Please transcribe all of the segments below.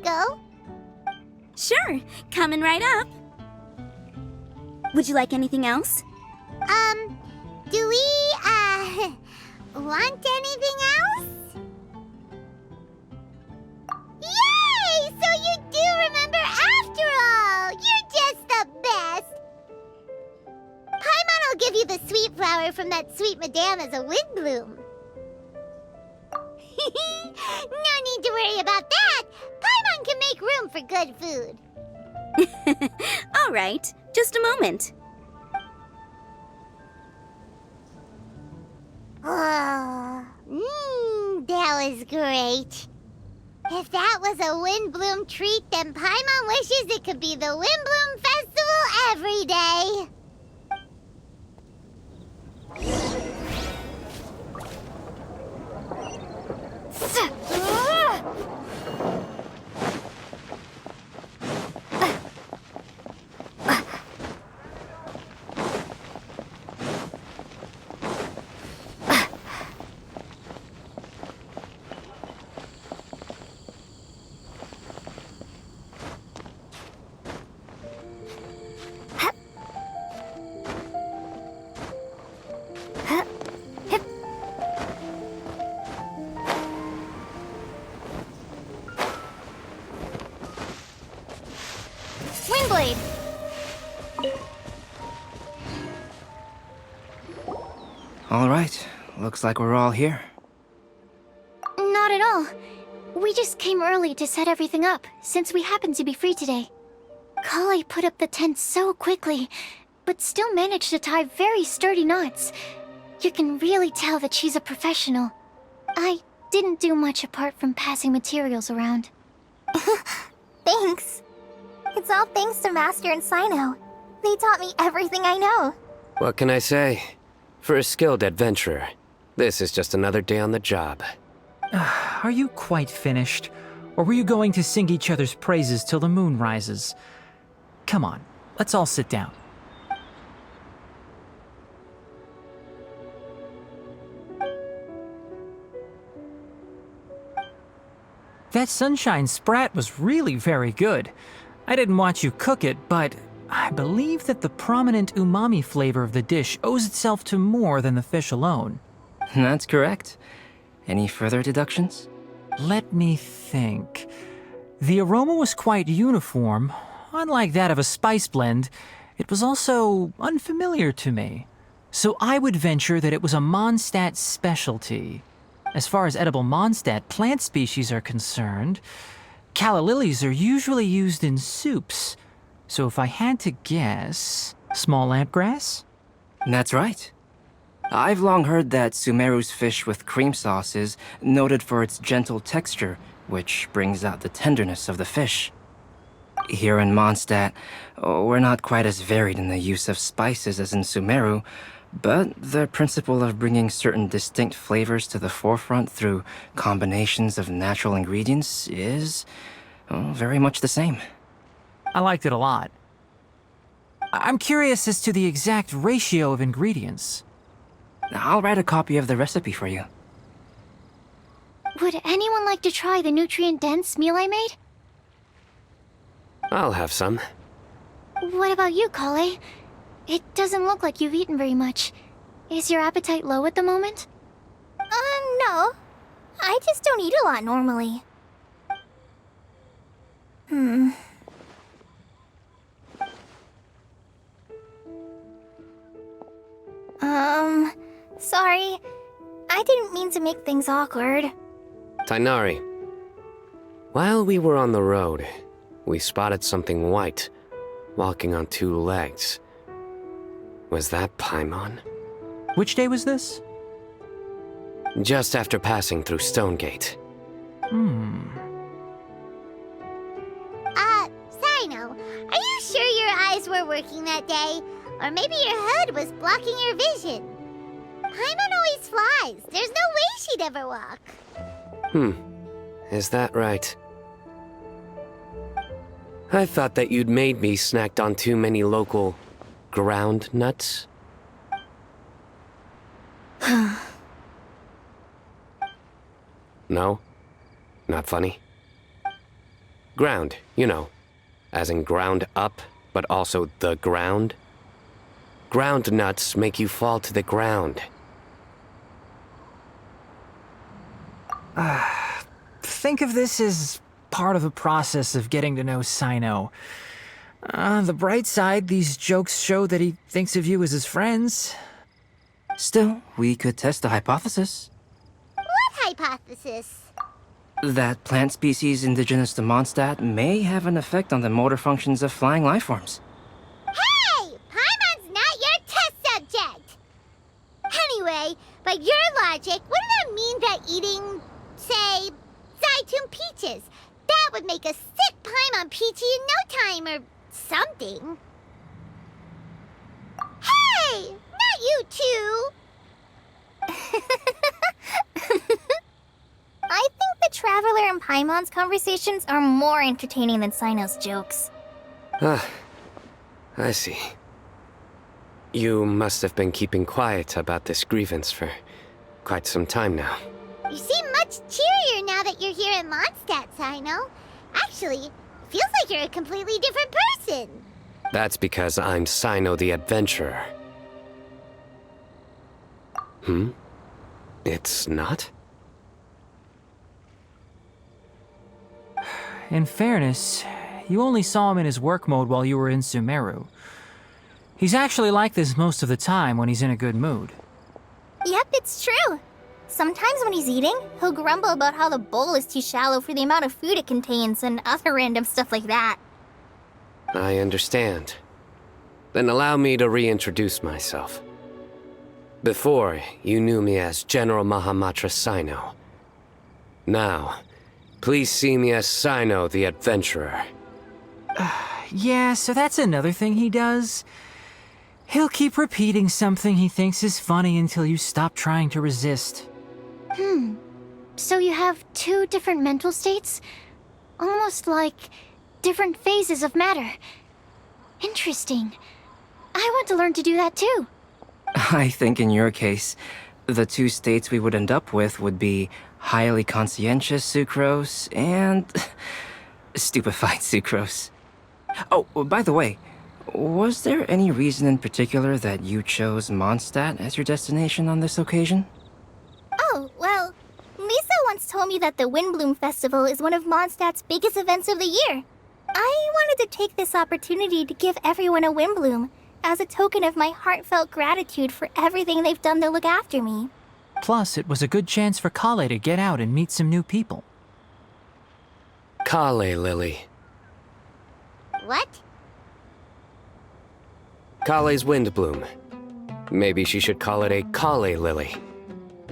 go? Sure, coming right up. Would you like anything else? Do we, want anything else? Yay! So you do remember after all! You're just the best! Paimon will give you the sweet flower from that sweet madame as a Windblume. No need to worry about that! Paimon can make room for good food. All right, just a moment. Oh, that was great. If that was a Windblume treat, then Paimon wishes it could be the Windblume Festival every day. Windblade! All right, looks like we're all here. Not at all. We just came early to set everything up, since we happen to be free today. Kale put up the tent so quickly, but still managed to tie very sturdy knots. You can really tell that she's a professional. I didn't do much apart from passing materials around. Thanks. It's all thanks to Master and Sino. They taught me everything I know. What can I say? For a skilled adventurer, this is just another day on the job. Are you quite finished? Or were you going to sing each other's praises till the moon rises? Come on, let's all sit down. That sunshine sprat was really very good. I didn't watch you cook it, but I believe that the prominent umami flavor of the dish owes itself to more than the fish alone. That's correct. Any further deductions? Let me think. The aroma was quite uniform. Unlike that of a spice blend, it was also unfamiliar to me. So I would venture that it was a Mondstadt specialty. As far as edible Mondstadt plant species are concerned, calla lilies are usually used in soups. So if I had to guess, small lampgrass? That's right. I've long heard that Sumeru's fish with cream sauce is noted for its gentle texture, which brings out the tenderness of the fish. Here in Mondstadt, we're not quite as varied in the use of spices as in Sumeru, but the principle of bringing certain distinct flavors to the forefront through combinations of natural ingredients is, very much the same. I liked it a lot. I'm curious as to the exact ratio of ingredients. I'll write a copy of the recipe for you. Would anyone like to try the nutrient-dense meal I made? I'll have some. What about you, Kale? It doesn't look like you've eaten very much. Is your appetite low at the moment? No. I just don't eat a lot normally. Sorry. I didn't mean to make things awkward. Tainari. While we were on the road, we spotted something white, walking on two legs. Was that Paimon? Which day was this? Just after passing through Stonegate. Sino, are you sure your eyes were working that day? Or maybe your hood was blocking your vision? Paimon always flies. There's no way she'd ever walk. Is that right? I thought that you'd made me snacked on too many local ground nuts. No? Not funny? Ground, you know. As in ground up, but also the ground. Ground nuts make you fall to the ground. Think of this as part of the process of getting to know Sino. On the bright side, these jokes show that he thinks of you as his friends. Still, we could test the hypothesis. What hypothesis? That plant species indigenous to Mondstadt may have an effect on the motor functions of flying lifeforms. Hey! Paimon's not your test subject! Anyway, by your logic, wouldn't that mean that eating, say, Zaitun peaches, that would make a sick Paimon peachy in no time or something? Hey! Not you too! I think the Traveler and Paimon's conversations are more entertaining than Sino's jokes. I see. You must have been keeping quiet about this grievance for quite some time now. You seem much cheerier now that you're here in Mondstadt, Sino. Actually, feels like you're a completely different person. That's because I'm Sino the Adventurer. It's not? In fairness, you only saw him in his work mode while you were in Sumeru. He's actually like this most of the time when he's in a good mood. Yep, it's true. Sometimes when he's eating, he'll grumble about how the bowl is too shallow for the amount of food it contains and other random stuff like that. I understand. Then allow me to reintroduce myself. Before, you knew me as General Mahamatra Sino. Now, please see me as Sino the Adventurer. Yeah, so that's another thing he does. He'll keep repeating something he thinks is funny until you stop trying to resist. So you have two different mental states? Almost like different phases of matter. Interesting. I want to learn to do that too. I think in your case, the two states we would end up with would be highly conscientious sucrose and stupefied sucrose. Oh, by the way, was there any reason in particular that you chose Mondstadt as your destination on this occasion? Oh, well, Lisa once told me that the Windblume Festival is one of Mondstadt's biggest events of the year. I wanted to take this opportunity to give everyone a Windblume as a token of my heartfelt gratitude for everything they've done to look after me. Plus, it was a good chance for Kale to get out and meet some new people. Kale Lily. What? Kale's Windblume. Maybe she should call it a Kale Lily.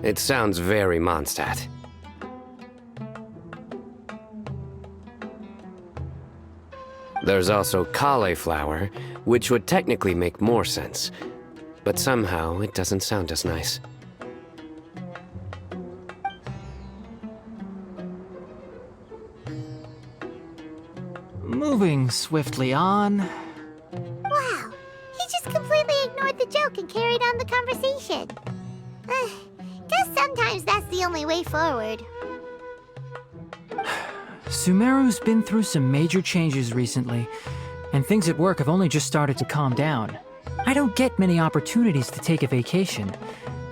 It sounds very Mondstadt. There's also cauliflower, which would technically make more sense. But somehow, it doesn't sound as nice. Moving swiftly on. Wow, he just completely ignored the joke and carried on the conversation. Guess sometimes that's the only way forward. Sumeru's been through some major changes recently, and things at work have only just started to calm down. I don't get many opportunities to take a vacation,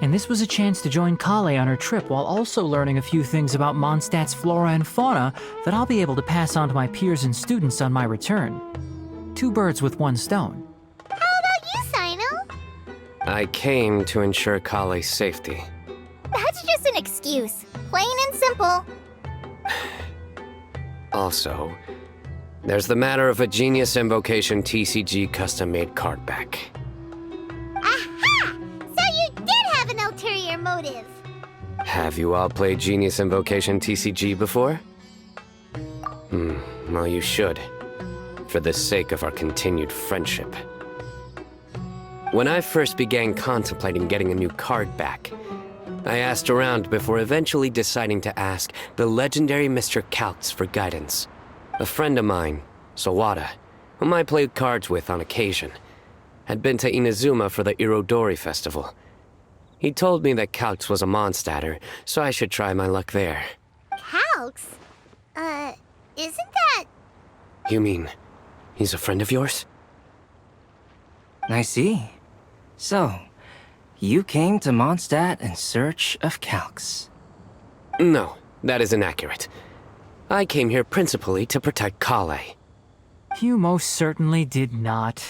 and this was a chance to join Kale on her trip while also learning a few things about Mondstadt's flora and fauna that I'll be able to pass on to my peers and students on my return. Two birds with one stone. How about you, Sino? I came to ensure Kale's safety. That's just an excuse. Plain and simple. Also, there's the matter of a Genius Invocation TCG custom-made card back. Aha! So you did have an ulterior motive. Have you all played Genius Invocation TCG before? Well, you should, for the sake of our continued friendship. When I first began contemplating getting a new card back, I asked around before eventually deciding to ask the legendary Mr. Kaltz for guidance. A friend of mine, Sawada, whom I played cards with on occasion, had been to Inazuma for the Irodori festival. He told me that Kaltz was a Mondstadter, so I should try my luck there. Calx? Isn't that You mean he's a friend of yours? I see. So, you came to Mondstadt in search of Calx. No, that is inaccurate. I came here principally to protect Kale. You most certainly did not.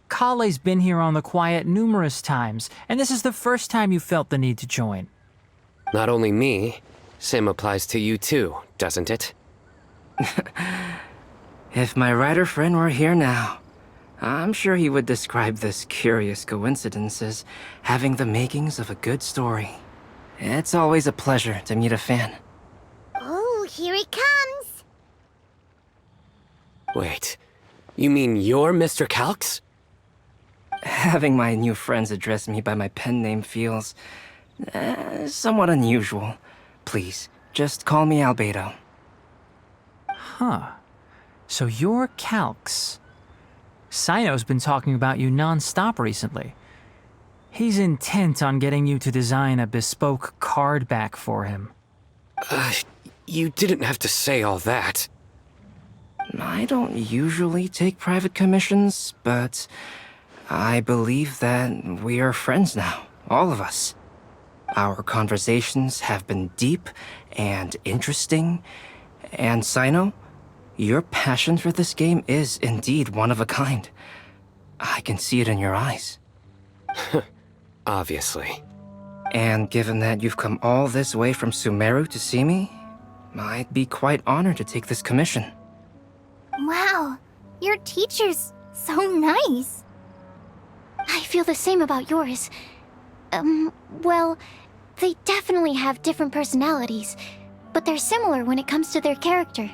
Kale's been here on the quiet numerous times, and this is the first time you felt the need to join. Not only me, same applies to you too, doesn't it? If my writer friend were here now, I'm sure he would describe this curious coincidence as having the makings of a good story. It's always a pleasure to meet a fan. Oh, here it comes. Wait, you mean you're Mr. Calx? Having my new friends address me by my pen name feels somewhat unusual. Please, just call me Albedo. Huh. So you're Calx. Sino's been talking about you non-stop recently. He's intent on getting you to design a bespoke card back for him. You didn't have to say all that. I don't usually take private commissions, but I believe that we are friends now, all of us. Our conversations have been deep and interesting, and Sino, your passion for this game is indeed one of a kind. I can see it in your eyes. Obviously. And given that you've come all this way from Sumeru to see me, I'd be quite honored to take this commission. Wow, your teacher's so nice. I feel the same about yours. Well, they definitely have different personalities, but they're similar when it comes to their character.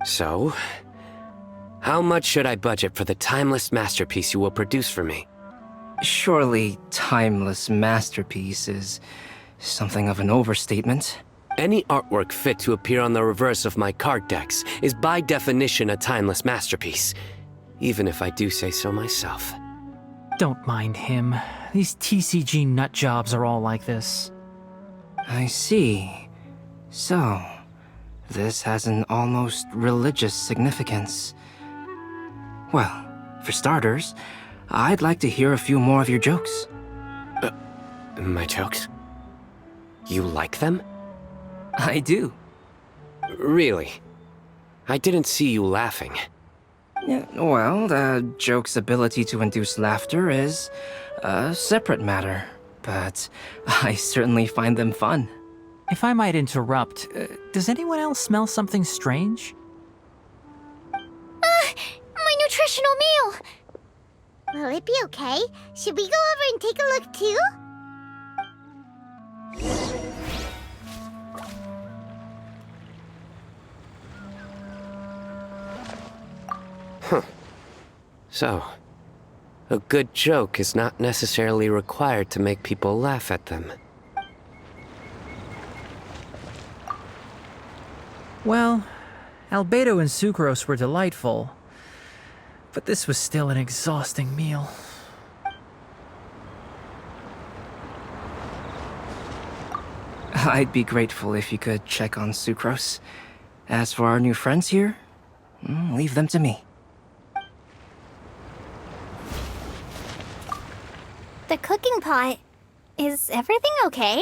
So, how much should I budget for the timeless masterpiece you will produce for me? Surely timeless masterpiece is something of an overstatement. Any artwork fit to appear on the reverse of my card decks is by definition a timeless masterpiece, even if I do say so myself. Don't mind him. These TCG nut jobs are all like this. I see. So, this has an almost religious significance. Well, for starters, I'd like to hear a few more of your jokes. My jokes? You like them? I do. Really? I didn't see you laughing. Yeah, well, the joke's ability to induce laughter is a separate matter, but I certainly find them fun. If I might interrupt, does anyone else smell something strange? My nutritional meal! Will it be okay? Should we go over and take a look too? So, a good joke is not necessarily required to make people laugh at them. Well, Albedo and Sucrose were delightful, but this was still an exhausting meal. I'd be grateful if you could check on Sucrose. As for our new friends here, leave them to me. The cooking pot. Is everything okay?